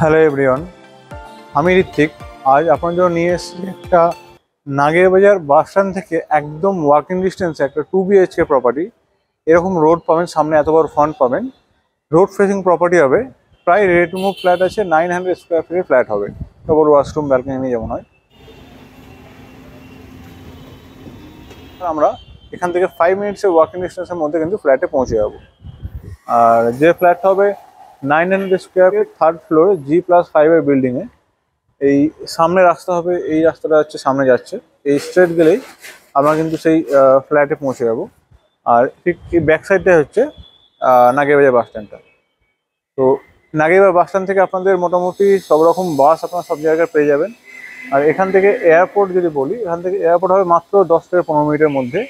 Hello everyone, আমি ঋত্বিক। আজ আপনার জন্য নিয়ে এসেছি একটা নাগেরবাজার বাস স্ট্যান্ড থেকে একদম ওয়াকিং ডিস্টেন্সে একটা 2 BHK প্রপার্টি। এরকম রোড পাবেন, সামনে এত বড় ফ্রন্ট পাবেন, রোড ফেসিং প্রপার্টি হবে। প্রায় রেট মুভ ফ্ল্যাট আছে, 900 স্কোয়ার ফিটের ফ্ল্যাট হবে। তারপর ওয়াশরুম ব্যালকনি নিয়ে যেমন হয়। আমরা এখান থেকে 5 মিনিটসের ওয়াকিং ডিস্টেন্সের মধ্যে কিন্তু ফ্ল্যাটে পৌঁছে যাবো। আর যে ফ্ল্যাটটা হবে 900 স্কোয়ার ফিট, 3rd ফ্লোরে G+5 বিল্ডিংয়ে। এই সামনে রাস্তা হবে, এই রাস্তাটা হচ্ছে সামনে যাচ্ছে, এই স্ট্রেট গেলেই আমরা কিন্তু সেই ফ্ল্যাটে পৌঁছে যাবো। আর ঠিক এই ব্যাক সাইডটা হচ্ছে নাগেরবাজার বাস স্ট্যান্ডটা। তো নাগেরবাজার বাস স্ট্যান্ড থেকে আপনাদের মোটামুটি সব রকম বাস আপনারা সব জায়গায় পেয়ে যাবেন। আর এখান থেকে এয়ারপোর্ট যদি বলি, এখান থেকে এয়ারপোর্ট হবে মাত্র 10 থেকে 15 মিনিটের মধ্যে।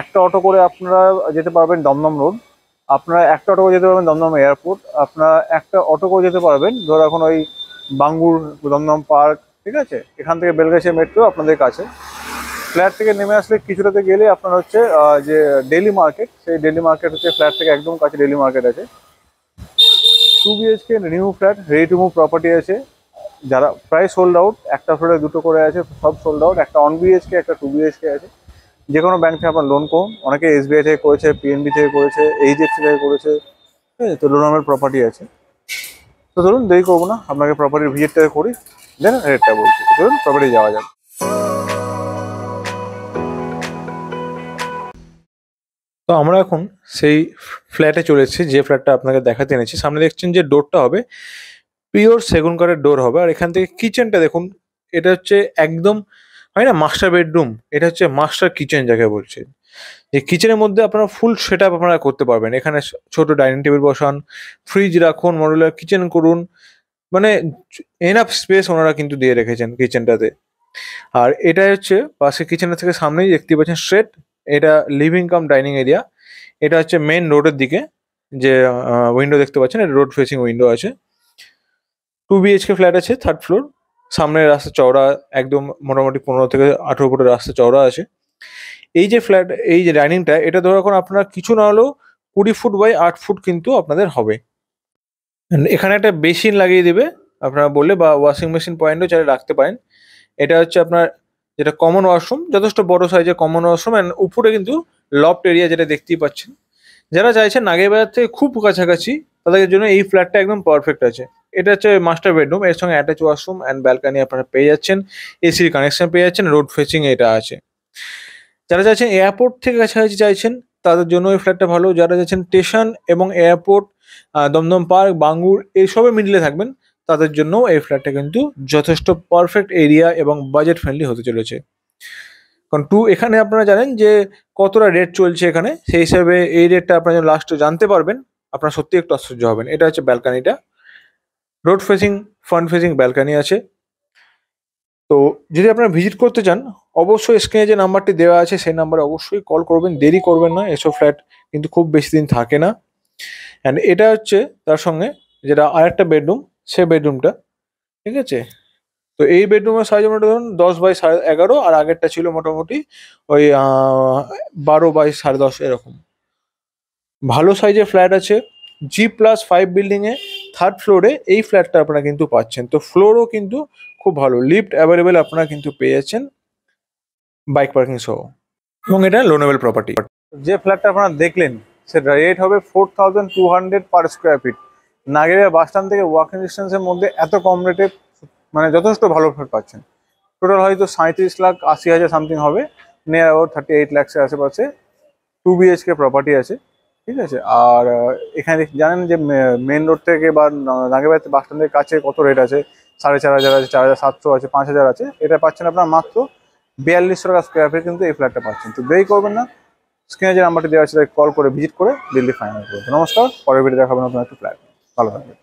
একটা অটো করে আপনারা যেতে পারবেন দমদম রোড, আপনারা একটা অটো করে যেতে পারবেন দমদম এয়ারপোর্ট, আপনারা একটা অটো করে যেতে পারবেন ধরো এখন ওই বাঙ্গুর, দমদম পার্ক, ঠিক আছে। এখান থেকে বেলগাছিয়া মেট্রো আপনাদের কাছে। ফ্ল্যাট থেকে নেমে আসলে কিছুটাতে গেলে আপনার হচ্ছে যে ডেলি মার্কেট, সেই ডেলি মার্কেট হচ্ছে ফ্ল্যাট থেকে একদম কাছে ডেলি মার্কেট আছে। 2 BHK new flat, ready to move property আছে, যারা প্রায় সোল্ড আউট। একটা ফ্লোরে দুটো করে আছে, সব সোল্ড আউট। একটা 1 BHK, একটা 2 BHK আছে। যে কোনো ব্যাংক থেকে আপনার লোন করুন, অনেকে SBI থেকে করেছে, PNB থেকে করেছে, HDFC থেকে করেছে, ঠিক আছে। তো লোনেবল প্রপার্টি আছে। তো ধরুন দেরি করবো না, আপনাকে প্রপার্টির ভিজিটটা করি, দেন রেটটা বলছি। তো ধরুন প্রপার্টি যাওয়া যাক। তো আমরা এখন সেই ফ্ল্যাটে চলে এসেছি, যে ফ্ল্যাটটা আপনাকে দেখাতে এনেছি। সামনে দেখছেন যে ডোরটা হবে পিওর সেগুন কাঠের ডোর হবে। আর এখান থেকে কিচেনটা দেখুন, এটা হচ্ছে একদম হয় না মাস্টার বেডরুম, এটা হচ্ছে মাস্টার কিচেন যাকে বলছে। যে কিচেনের মধ্যে আপনারা ফুল সেট আপ আপনারা করতে পারবেন। এখানে ছোট ডাইনিং টেবিল বসান, ফ্রিজ রাখুন, মডুলার কিচেন করুন, মানে এনাফ স্পেস ওনারা কিন্তু দিয়ে রেখেছেন কিচেনটাতে। আর এটা হচ্ছে পাশে কিচেনের থেকে সামনেই দেখতে পাচ্ছেন স্ট্রেট, এটা লিভিং কাম ডাইনিং এরিয়া। এটা হচ্ছে মেন রোডের দিকে যে উইন্ডো দেখতে পাচ্ছেন, এটা রোড ফেসিং উইন্ডো আছে। 2 BHK ফ্ল্যাট আছে, 3rd ফ্লোর। সামনের রাস্তা চওড়া, একদম মোটামুটি 15 থেকে 18 ফুটের রাস্তা চওড়া আছে। এই যে ফ্ল্যাট, এই যে ডাইনিংটা, এটা ধরো এখন আপনার কিছু না হলেও 20 ফুট বাই 8 ফুট কিন্তু আপনাদের হবে। And এখানে একটা বেসিন লাগিয়ে দিবে আপনারা বললে, বা ওয়াশিং মেশিন পয়েন্টও চাইলে রাখতে পারেন। এটা হচ্ছে আপনার যেটা কমন ওয়াশরুম, যথেষ্ট বড় সাইজের কমন ওয়াশরুম। অ্যান্ড উপরে কিন্তু লফট এরিয়া, যেটা দেখতেই পাচ্ছেন। যারা চাইছেন নাগেরবাজার থেকে খুব কাছাকাছি, তাদের জন্য এই ফ্ল্যাটটা একদম পারফেক্ট আছে। এটা হচ্ছে মাস্টার বেডরুম, এর সঙ্গে অ্যাটাচ ওয়াশরুম অ্যান্ড ব্যালকানি আপনারা পেয়ে যাচ্ছেন, এসির কানেকশন পেয়ে যাচ্ছেন, রোড ফেসিং এটা আছে। যারা চাইছেন এয়ারপোর্ট থেকে কাছাকাছি চাইছেন, তাদের জন্য এই ফ্ল্যাটটা ভালো। যারা চাইছেন স্টেশন এবং এয়ারপোর্ট, দমদম পার্ক, বাঙ্গুর এইসবের মিডলে থাকবেন, তাদের জন্য এই ফ্ল্যাটটা কিন্তু যথেষ্ট পারফেক্ট এরিয়া এবং বাজেট ফ্রেন্ডলি হতে চলেছে। কারণ এখানে আপনারা জানেন যে কতটা রেট চলছে এখানে, সেই হিসাবে এই রেটটা আপনারা যখন লাস্টে জানতে পারবেন, আপনারা সত্যি একটু আশ্চর্য হবেন। এটা হচ্ছে ব্যালকানিটা, road facing, front facing balcony আছে। তো যদি আপনারা ভিজিট করতে চান, অবশ্যই স্ক্রিনে যে নাম্বারটি দেওয়া আছে সেই নাম্বারে অবশ্যই কল করবেন, দেরি করবেন না। এসব ফ্ল্যাট কিন্তু খুব বেশি দিন থাকে না। অ্যান্ড এটা হচ্ছে তার সঙ্গে যেটা আরেকটা বেডরুম, সে বেডরুমটা, ঠিক আছে। তো এই বেডরুমের সাইজ মোটামুটি ধরুন 10 বাই 11.5, আর আগেরটা ছিল মোটামুটি ওই 12 বাই 10.5 এরকম। ভালো সাইজের ফ্ল্যাট আছে, G+5 বিল্ডিংয়ে 3rd ফ্লোরে এই ফ্ল্যাটটা আপনারা কিন্তু পাচ্ছেন। তো ফ্লোরও কিন্তু খুব ভালো, লিফট অ্যাভেলেবেল আপনারা কিন্তু পেয়ে যাচ্ছেন, বাইক পার্কিং সহ। এবং এটা লোনেবল প্রপার্টি। যে ফ্ল্যাটটা আপনারা দেখলেন, সেটা রেট হবে 4200 per square feet. Nagerbazar bus stand থেকে ওয়াকিং ডিস্টেন্সের মধ্যে এত কম রেটে মানে যথেষ্ট ভালো ফ্ল্যাট পাচ্ছেন। টোটাল হয়তো 37,80,000 সামথিং হবে, নিয়ার অ্যাবাউট 38 লাখসের আশেপাশে 2 BHK প্রপার্টি আছে, ঠিক আছে। আর এখানে জানেন যে মেন রোড থেকে বা নাগেরবাজার বাস স্ট্যান্ডের কাছে কত রেট আছে, 4,500 আছে, 4,700 আছে, 5,000 আছে। এটা পাচ্ছেন আপনার মাত্র 4200 টাকা স্কোয়ার ফিট কিন্তু এই ফ্ল্যাটটা পাচ্ছেন। তো দেরি করবেন না, স্ক্রিনে যে নাম্বারটি দেওয়া আছে তাকে কল করে ভিজিট করে দিল্লি ফাইনাল করুন। নমস্কার, পরের ভিডিও দেখাবেন আপনার একটা ফ্ল্যাট। ভালো থাকবেন।